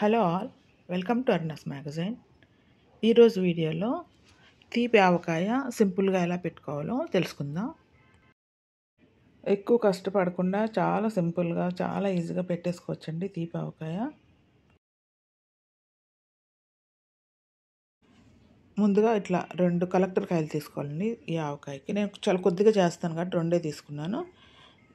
Hello all, welcome to అర్నస్ magazine. ఈరోజు వీడియోలో తీపి ఆవకాయ సింపుల్గా ఎలా పెట్టుకోవాలో తెలుసుకుందాం. ఎక్కువ కష్టపడకుండా చాలా సింపుల్గా చాలా ఈజీగా పెట్టేసుకోవచ్చండి తీపి ఆవకాయ. ముందుగా ఇట్లా 2 కలెక్టర్ కాయలు తీసుకోవాలండి. ఈ ఆవకాయకి నేను చాలా కొద్దిగా చేస్తాను కాబట్టి 2 తీసుకున్నాను.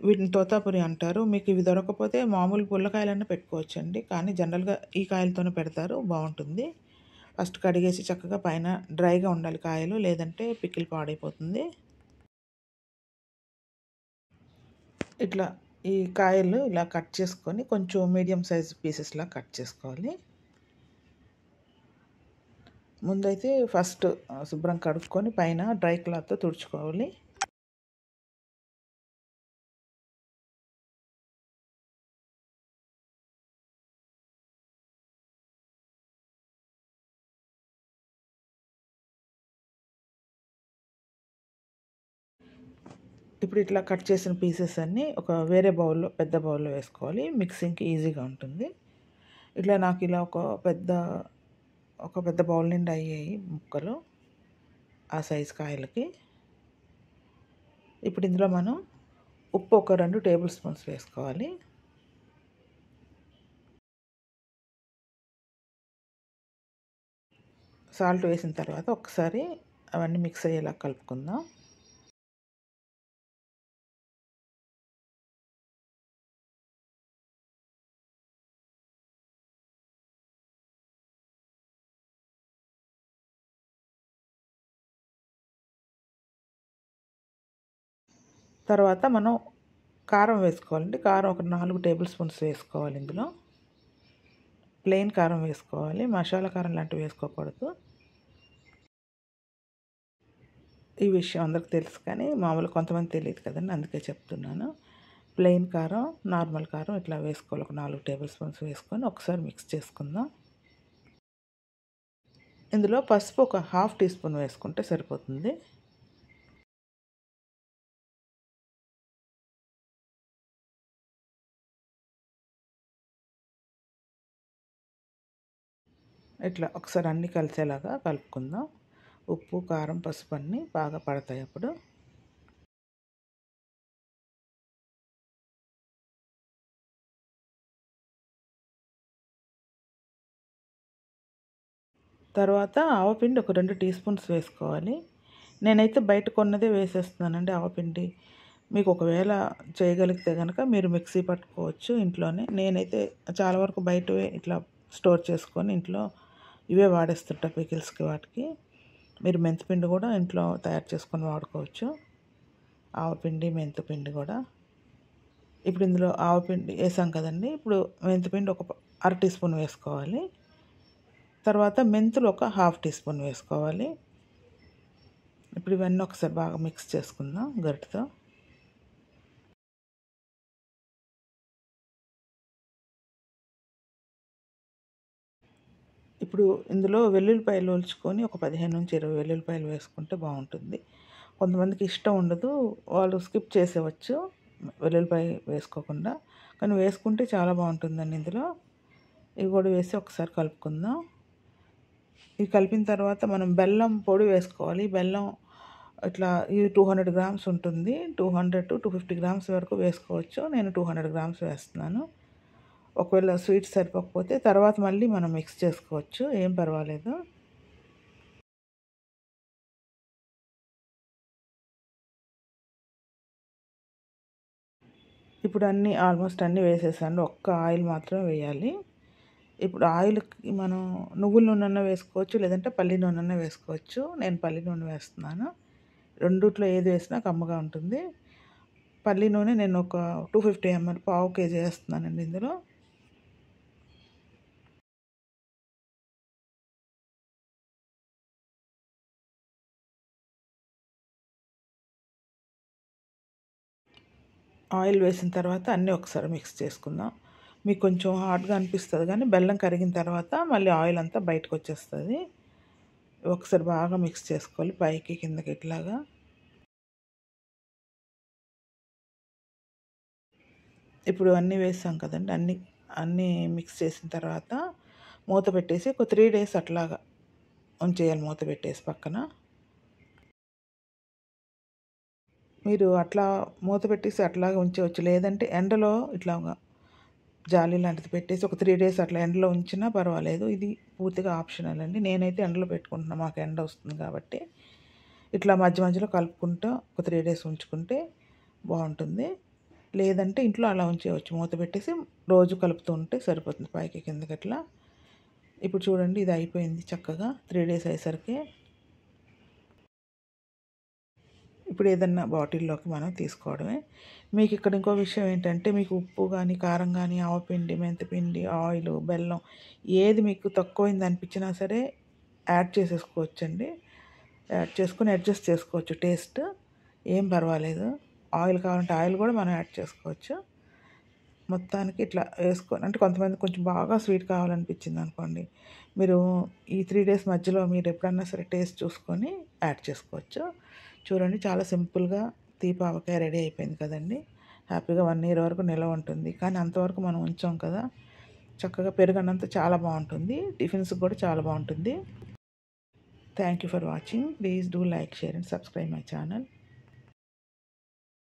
వీటిని తోతాపురి అంటారు. మీకు ఇవి దొరకకపోతే మామూలు పుల్లకాయలన్నా పెట్టుకోవచ్చండి, కానీ జనరల్గా ఈ కాయలతోనే పెడతారు, బాగుంటుంది. ఫస్ట్ కడిగేసి చక్కగా పైన డ్రైగా ఉండాలి కాయలు, లేదంటే పికిల్ పాడైపోతుంది. ఇట్లా ఈ కాయలు ఇలా కట్ చేసుకొని కొంచెం మీడియం సైజ్ పీసెస్లా కట్ చేసుకోవాలి. ముందైతే ఫస్ట్ శుభ్రం కడుక్కొని పైన డ్రై క్లాత్తో తుడుచుకోవాలి. ఇప్పుడు ఇట్లా కట్ చేసిన పీసెస్ అన్నీ ఒక వేరే బౌల్లో, పెద్ద బౌల్లో వేసుకోవాలి. మిక్సింగ్కి ఈజీగా ఉంటుంది. ఇట్లా నాకు ఇలా ఒక పెద్ద బౌల్ నిండా అయ్యాయి ముక్కలు, ఆ సైజ్ కాయలకి. ఇప్పుడు ఇందులో మనం ఉప్పు ఒక 2 టేబుల్ స్పూన్స్ వేసుకోవాలి. సాల్ట్ వేసిన తర్వాత ఒకసారి అవన్నీ మిక్స్ అయ్యేలా కలుపుకుందాం. తర్వాత మనం కారం వేసుకోవాలండి. కారం ఒక 4 టేబుల్ స్పూన్స్ వేసుకోవాలి. ఇందులో ప్లెయిన్ కారం వేసుకోవాలి, మసాలా కారం లాంటివి వేసుకోకూడదు. ఈ విషయం అందరికి తెలుసు, కానీ మామూలు కొంతమంది తెలియదు కదండి, అందుకే చెప్తున్నాను. ప్లెయిన్ కారం, నార్మల్ కారం ఇట్లా వేసుకోవాలి. ఒక 4 టేబుల్ స్పూన్స్ వేసుకొని ఒకసారి మిక్స్ చేసుకుందాం. ఇందులో పసుపు ఒక 1/2 టీ స్పూన్ వేసుకుంటే సరిపోతుంది. ఇట్లా ఒకసారి అన్నీ కలిసేలాగా కలుపుకుందాం. ఉప్పు, కారం, పసుపు అన్నీ బాగా పడతాయి అప్పుడు. తర్వాత ఆవపిండి ఒక 2 టీ స్పూన్స్ వేసుకోవాలి. నేనైతే బయట కొన్నదే వేసేస్తున్నానండి ఆవపిండి. మీకు ఒకవేళ చేయగలిగితే కనుక మీరు మిక్సీ పట్టుకోవచ్చు ఇంట్లోనే. నేనైతే చాలా వరకు బయటవే ఇట్లా స్టోర్ చేసుకొని ఇంట్లో ఇవే వాడేస్తుంటా పికిల్స్కి వాటికి. మీరు మెంతిపిండి కూడా ఇంట్లో తయారు చేసుకొని వాడుకోవచ్చు, ఆవపిండి మెంతిపిండి కూడా. ఇప్పుడు ఇందులో ఆవపిండి వేసాం కదండి, ఇప్పుడు మెంతిపిండి ఒక 1/2 టీ స్పూన్ వేసుకోవాలి. తర్వాత మెంతులు ఒక 1/2 టీ స్పూన్ వేసుకోవాలి. ఇప్పుడు ఇవన్నీ ఒకసారి బాగా మిక్స్ చేసుకుందాం గరిటెతో. ఇప్పుడు ఇందులో వెల్లుల్లిపాయలు ఒలుచుకొని ఒక 15-20 వెల్లుల్లిపాయలు వేసుకుంటే బాగుంటుంది. కొంతమందికి ఇష్టం ఉండదు, వాళ్ళు స్కిప్ చేసేవచ్చు వెల్లుల్లిపాయ వేసుకోకుండా, కానీ వేసుకుంటే చాలా బాగుంటుందండి ఇందులో. ఇవి కూడా వేసి ఒకసారి కలుపుకుందాం. ఇవి కలిపిన తర్వాత మనం బెల్లం పొడి వేసుకోవాలి. బెల్లం ఇట్లా ఇది 200 గ్రామ్స్ ఉంటుంది. 200-250 గ్రామ్స్ వరకు వేసుకోవచ్చు. నేను 200 గ్రామ్స్ వేస్తున్నాను. ఒకవేళ స్వీట్ సరిపోకపోతే తర్వాత మళ్ళీ మనం మిక్స్ చేసుకోవచ్చు, ఏం పర్వాలేదు. ఇప్పుడు ఆల్మోస్ట్ అన్నీ వేసేసాను. ఒక్క ఆయిల్ మాత్రం వేయాలి. ఇప్పుడు ఆయిల్కి మనం నువ్వుల నూనె వేసుకోవచ్చు, లేదంటే పల్లి నూనె వేసుకోవచ్చు. నేను పల్లి నూనె వేస్తున్నాను. రెండిట్లో ఏది వేసినా కమ్మగా ఉంటుంది. పల్లి నూనె నేను ఒక 250 ml, పావు కేజీ వేస్తున్నానండి ఇందులో. ఆయిల్ వేసిన తర్వాత అన్నీ ఒకసారి మిక్స్ చేసుకుందాం. మీకు కొంచెం హాట్గా అనిపిస్తుంది, కానీ బెల్లం కరిగిన తర్వాత మళ్ళీ ఆయిల్ అంతా బయటకు వచ్చేస్తుంది. ఒకసారి బాగా మిక్స్ చేసుకోవాలి, పైకి కిందకి ఇట్లాగా. ఇప్పుడు అన్నీ వేసాం కదండి, అన్నీ మిక్స్ చేసిన తర్వాత మూత పెట్టేసి ఒక 3 డేస్ అట్లాగా ఉంచేయాలి మూత పెట్టేసి పక్కన. మీరు అట్లా మూత పెట్టేసి అట్లాగే ఉంచవచ్చు. లేదంటే ఎండలో ఇట్లాగా జాలి లాంటిది పెట్టేసి ఒక 3 డేస్ అట్లా ఎండలో ఉంచినా పర్వాలేదు. ఇది పూర్తిగా ఆప్షనల్ అండి. నేనైతే ఎండలో పెట్టుకుంటున్నా, మాకు ఎండ వస్తుంది కాబట్టి. ఇట్లా మధ్య మధ్యలో కలుపుకుంటూ ఒక 3 డేస్ ఉంచుకుంటే బాగుంటుంది. లేదంటే ఇంట్లో అలా ఉంచేయవచ్చు. మూత పెట్టేసి రోజు కలుపుతూ ఉంటే సరిపోతుంది, పైకి కిందకి అట్లా. ఇప్పుడు చూడండి, ఇది అయిపోయింది చక్కగా 3 డేస్ అయ్యేసరికి. ఇప్పుడు ఏదన్నా బాటిల్లోకి మనం తీసుకోవడమే. మీకు ఇక్కడ ఇంకో విషయం ఏంటంటే, మీకు ఉప్పు కానీ, కారం కానీ, ఆవపిండి, మెంతిపిండి, ఆయిల్, బెల్లం ఏది మీకు తక్కువైంది అనిపించినా సరే యాడ్ చేసేసుకోవచ్చండి. యాడ్ చేసుకొని అడ్జస్ట్ చేసుకోవచ్చు టేస్ట్, ఏం పర్వాలేదు. ఆయిల్ కావాలంటే ఆయిల్ కూడా మనం యాడ్ చేసుకోవచ్చు. మొత్తానికి ఇట్లా వేసుకొని, అంటే కొంతమంది కొంచెం బాగా స్వీట్ కావాలనిపించింది అనుకోండి, మీరు ఈ 3 డేస్ మధ్యలో మీరు ఎప్పుడన్నా సరే టేస్ట్ చూసుకొని యాడ్ చేసుకోవచ్చు. చూడండి, చాలా సింపుల్గా తీపి ఆవకాయ రెడీ అయిపోయింది కదండి. హ్యాపీగా 1 ఇయర్ వరకు నిల్వ ఉంటుంది. కానీ అంతవరకు మనం ఉంచాం కదా, చక్కగా పెరుగన్నంతో చాలా బాగుంటుంది. టిఫిన్స్కి కూడా చాలా బాగుంటుంది. Thank you for watching. Please do like, share and subscribe my channel.